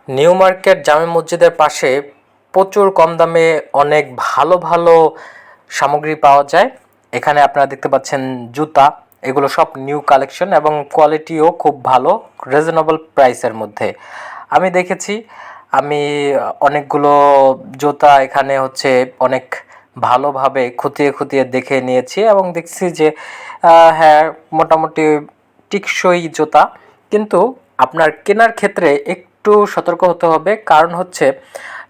New market জামে মসজিদের পাশে প্রচুর কম দামে অনেক ভালো ভালো সামগ্রী পাওয়া যায়। এখানে আপনারা দেখতে পাচ্ছেন জুতা, এগুলো সব নিউ কালেকশন এবং কোয়ালিটিও খুব ভালো, রিজনেবল প্রাইসের মধ্যে। আমি দেখেছি, আমি অনেকগুলো জুতা এখানে অনেক ভালোভাবে খুঁটিয়ে খুঁটিয়ে দেখে নিয়েছি এবং দেখছি যে হ্যাঁ, মোটামুটি টিকসই জুতা। কিন্তু আপনার কেনার ক্ষেত্রে একটু সতর্ক হতে হবে, কারণ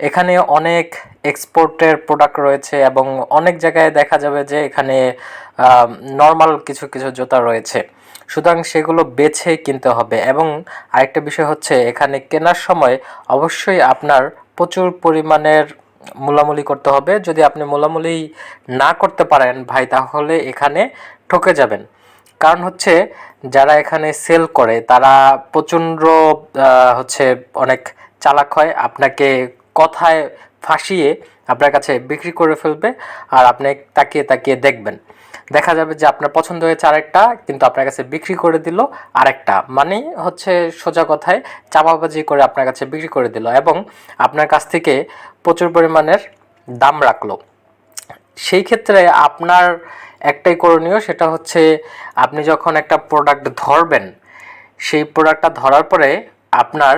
এখানে অনেক এক্সপোর্টের প্রোডাক্ট রয়েছে এবং অনেক জায়গায় দেখা যাবে যে এখানে নর্মাল কিছু কিছু জুতা রয়েছে, সুতরাং সেগুলো বেছে কিনতে হবে। এবং আরেকটা বিষয় এখানে কেনার সময় অবশ্যই আপনার প্রচুর পরিমাণের মূলামূলি করতে হবে। যদি আপনি মূলামূলি না করতে পারেন ভাই, তাহলে এখানে ঠকে যাবেন। কারণ যারা এখানে সেল করে তারা প্রচণ্ড অনেক চালাক হয়, আপনাকে কথায় ফাঁসিয়ে আপনার কাছে বিক্রি করে ফেলবে। আর আপনি তাকিয়ে তাকিয়ে দেখবেন, দেখা যাবে যে আপনার পছন্দ হয়েছে আরেকটা, কিন্তু আপনার কাছে বিক্রি করে দিল আরেকটা। মানে সোজা কথায় চাপাবাজি করে আপনার কাছে বিক্রি করে দিল এবং আপনার কাছ থেকে প্রচুর পরিমাণের দাম রাখলো। সেই ক্ষেত্রে আপনার একটাই করণীয়, সেটা আপনি যখন একটা প্রোডাক্ট ধরবেন, সেই প্রোডাক্টটা ধরার পরে আপনার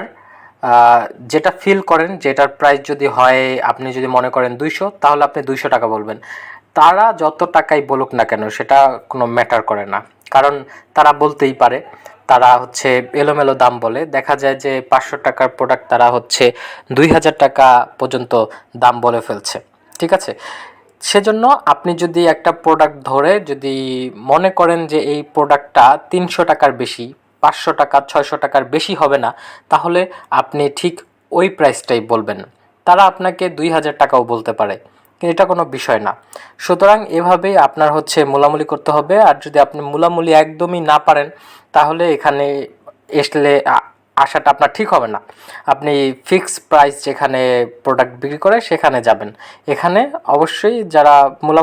যেটা ফিল করেন, যেটার প্রাইস যদি হয়, আপনি যদি মনে করেন 200, তাহলে আপনি 200 টাকা বলবেন। তারা যত টাকাই বলুক না কেন সেটা কোনো ম্যাটার করে না, কারণ তারা বলতেই পারে। তারা এলোমেলো দাম বলে, দেখা যায় যে 500 টাকার প্রোডাক্ট তারা 2000 টাকা পর্যন্ত দাম বলে ফেলছে। ঠিক আছে, সেজন্য আপনি যদি একটা প্রোডাক্ট ধরে যদি মনে করেন যে এই প্রোডাক্টটা 300 টাকার বেশি, 500 টাকা 600 টাকার বেশি হবে না, তাহলে আপনি ঠিক ওই প্রাইসটাই বলবেন। তারা আপনাকে 2000 টাকাও বলতে পারে, কিন্তু এটা কোনো বিষয় না। সুতরাং এভাবেই আপনার মূলামূলি করতে হবে। আর যদি আপনি মূলামূলি একদমই না পারেন, তাহলে এখানে আসলে আসাটা আপনার ঠিক হবে না। আপনি ফিক্স প্রাইস যেখানে প্রোডাক্ট বিক্রি করে সেখানে যাবেন। এখানে অবশ্যই যারা মূলা